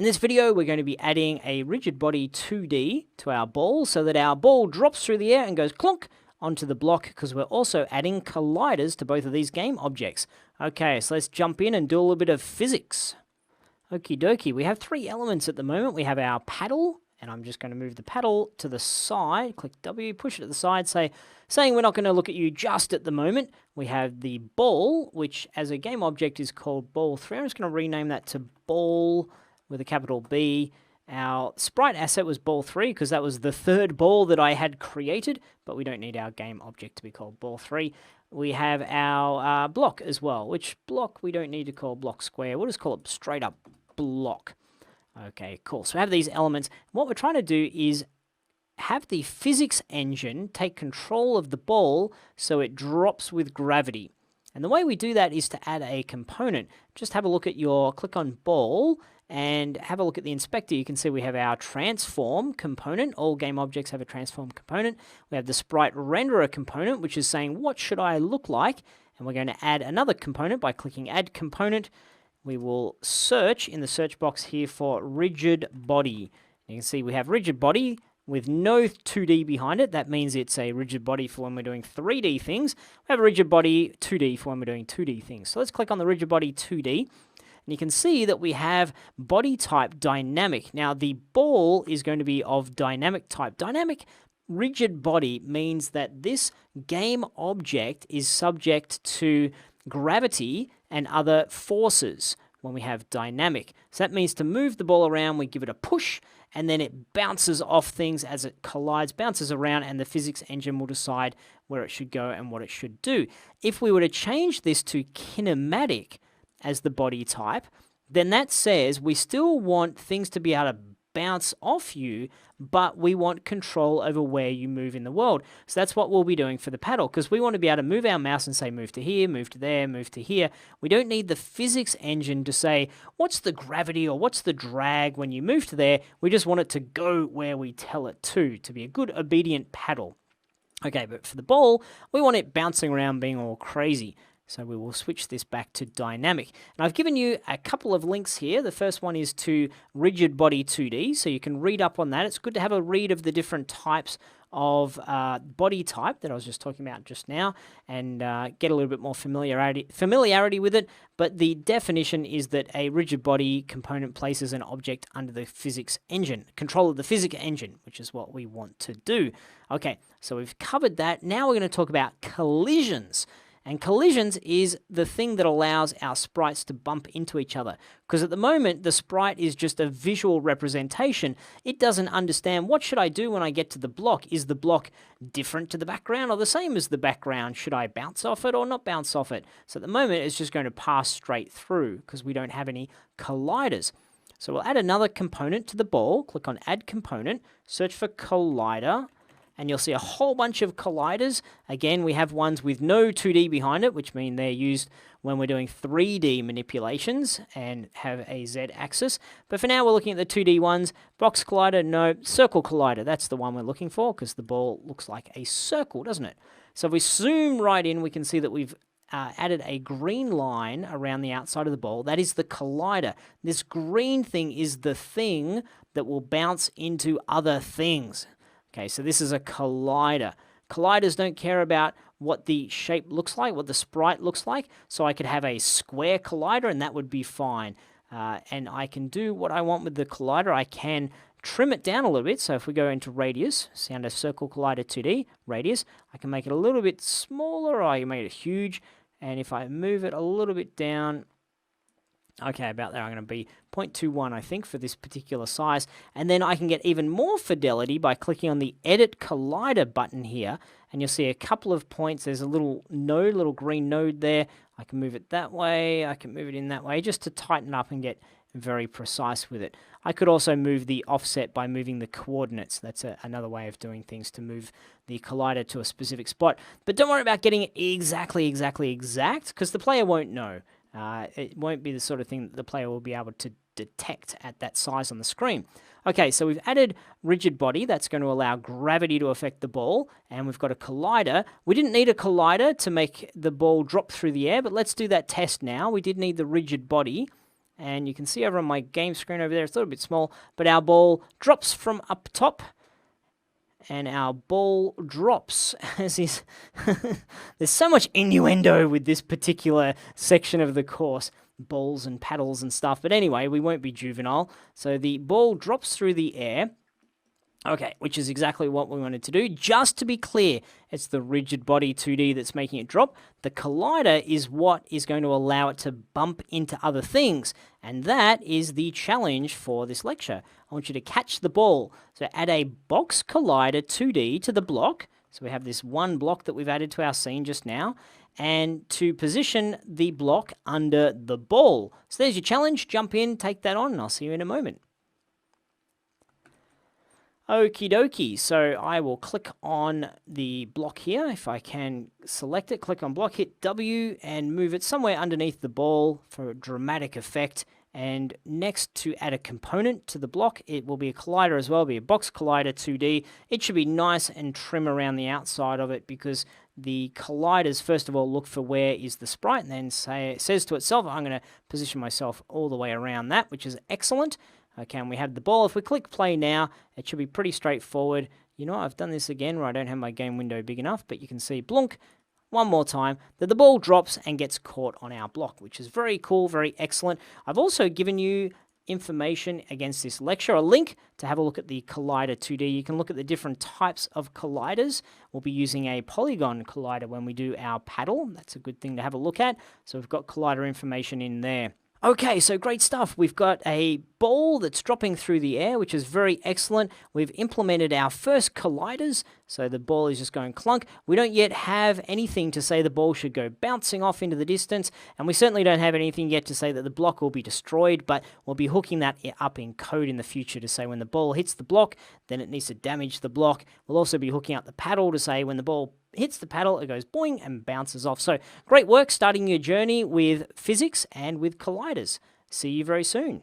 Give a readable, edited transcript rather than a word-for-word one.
In this video, we're going to be adding a rigid body 2D to our ball so that our ball drops through the air and goes clunk onto the block, because we're also adding colliders to both of these game objects. Okay, so let's jump in and do a little bit of physics. Okie dokie, we have three elements at the moment. We have our paddle, and I'm just going to move the paddle to the side, click W, push it to the side, saying we're not going to look at you just at the moment. We have the ball, which as a game object is called ball 3. I'm just going to rename that to ball with a capital B. Our sprite asset was ball 3 because that was the third ball that I had created, but we don't need our game object to be called ball 3. We have our block as well, which block we don't need to call block square. We'll just call it straight up block. Okay, cool. So we have these elements. What we're trying to do is have the physics engine take control of the ball so it drops with gravity. And the way we do that is to add a component. Just have a look at click on ball, and have a look at the inspector. You can see we have our transform component. All game objects have a transform component. We have the sprite renderer component, which is saying, what should I look like? And we're going to add another component by clicking add component. We will search in the search box here for rigid body. You can see we have rigid body with no 2D behind it. That means it's a rigid body for when we're doing 3D things. We have a rigid body 2D for when we're doing 2D things. So let's click on the rigid body 2D. And you can see that we have body type dynamic. Now the ball is going to be of dynamic type. Dynamic rigid body means that this game object is subject to gravity and other forces when we have dynamic. So that means to move the ball around, we give it a push, and then it bounces off things as it collides, bounces around, and the physics engine will decide where it should go and what it should do. If we were to change this to kinematic as the body type, then that says we still want things to be able to bounce off you, but we want control over where you move in the world. So that's what we'll be doing for the paddle, because we want to be able to move our mouse and say move to here, move to there, move to here. We don't need the physics engine to say what's the gravity or what's the drag when you move to there. We just want it to go where we tell it to be a good obedient paddle. Okay, but for the ball, we want it bouncing around being all crazy. So we will switch this back to dynamic. And I've given you a couple of links here. The first one is to Rigidbody 2D, so you can read up on that. It's good to have a read of the different types of body type that I was just talking about just now, and get a little bit more familiarity with it. But the definition is that a rigid body component places an object under the physics engine, control of the physics engine, which is what we want to do. Okay, so we've covered that. Now we're going to talk about collisions. And collisions is the thing that allows our sprites to bump into each other. Because at the moment, the sprite is just a visual representation. It doesn't understand, what should I do when I get to the block? Is the block different to the background or the same as the background? Should I bounce off it or not bounce off it? So at the moment, it's just going to pass straight through because we don't have any colliders. So we'll add another component to the ball. Click on Add Component, search for Collider, and you'll see a whole bunch of colliders. Again, we have ones with no 2D behind it, which mean they're used when we're doing 3D manipulations and have a Z-axis. But for now, we're looking at the 2D ones. Box collider, no. Circle collider, that's the one we're looking for because the ball looks like a circle, doesn't it? So if we zoom right in, we can see that we've added a green line around the outside of the ball. That is the collider. This green thing is the thing that will bounce into other things. Okay, so this is a collider. Colliders don't care about what the shape looks like, what the sprite looks like, so I could have a square collider and that would be fine. And I can do what I want with the collider. I can trim it down a little bit, so if we go into radius, see under circle collider 2D, radius, I can make it a little bit smaller, or I can make it huge, and if I move it a little bit down, okay, about there, I'm going to be 0.21, I think, for this particular size. And then I can get even more fidelity by clicking on the Edit Collider button here. And you'll see a couple of points. There's a little node, little green node there. I can move it that way. I can move it in that way just to tighten up and get very precise with it. I could also move the offset by moving the coordinates. That's another way of doing things, to move the collider to a specific spot. But don't worry about getting it exactly exact, because the player won't know. It won't be the sort of thing that the player will be able to detect at that size on the screen. Okay, so we've added rigid body. That's going to allow gravity to affect the ball, and we've got a collider. We didn't need a collider to make the ball drop through the air, but let's do that test now. We did need the rigid body, And you can see over on my game screen over there, it's a little bit small, but our ball drops from up top. And our ball drops as is. There's so much innuendo with this particular section of the course. Balls and paddles and stuff. But anyway, we won't be juvenile. So the ball drops through the air. Okay, which is exactly what we wanted to do. Just to be clear, it's the rigid body 2D that's making it drop. The collider is what is going to allow it to bump into other things. And that is the challenge for this lecture. I want you to catch the ball. So add a box collider 2D to the block. So we have this one block that we've added to our scene just now. And to position the block under the ball. So there's your challenge. Jump in, take that on, and I'll see you in a moment. Okie dokie, so I will click on the block here. If I can select it, click on block, hit W, and move it somewhere underneath the ball for a dramatic effect. And next, to add a component to the block, it will be a collider as well, be a box collider 2D. It should be nice and trim around the outside of it because the colliders, first of all, look for where is the sprite, and then it says to itself, I'm going to position myself all the way around that, which is excellent. Okay, and we have the ball. If we click play now, it should be pretty straightforward. You know, I've done this again where I don't have my game window big enough, but you can see, blunk, one more time, that the ball drops and gets caught on our block, which is very cool, very excellent. I've also given you information against this lecture, a link to have a look at the Collider 2D. You can look at the different types of colliders. We'll be using a polygon collider when we do our paddle. That's a good thing to have a look at. So we've got collider information in there. Okay, so great stuff. We've got a ball that's dropping through the air, which is very excellent. We've implemented our first colliders, so the ball is just going clunk. We don't yet have anything to say the ball should go bouncing off into the distance, and we certainly don't have anything yet to say that the block will be destroyed, but we'll be hooking that up in code in the future to say when the ball hits the block, then it needs to damage the block. We'll also be hooking up the paddle to say when the ball hits the paddle, it goes boing and bounces off. So great work starting your journey with physics and with colliders. See you very soon.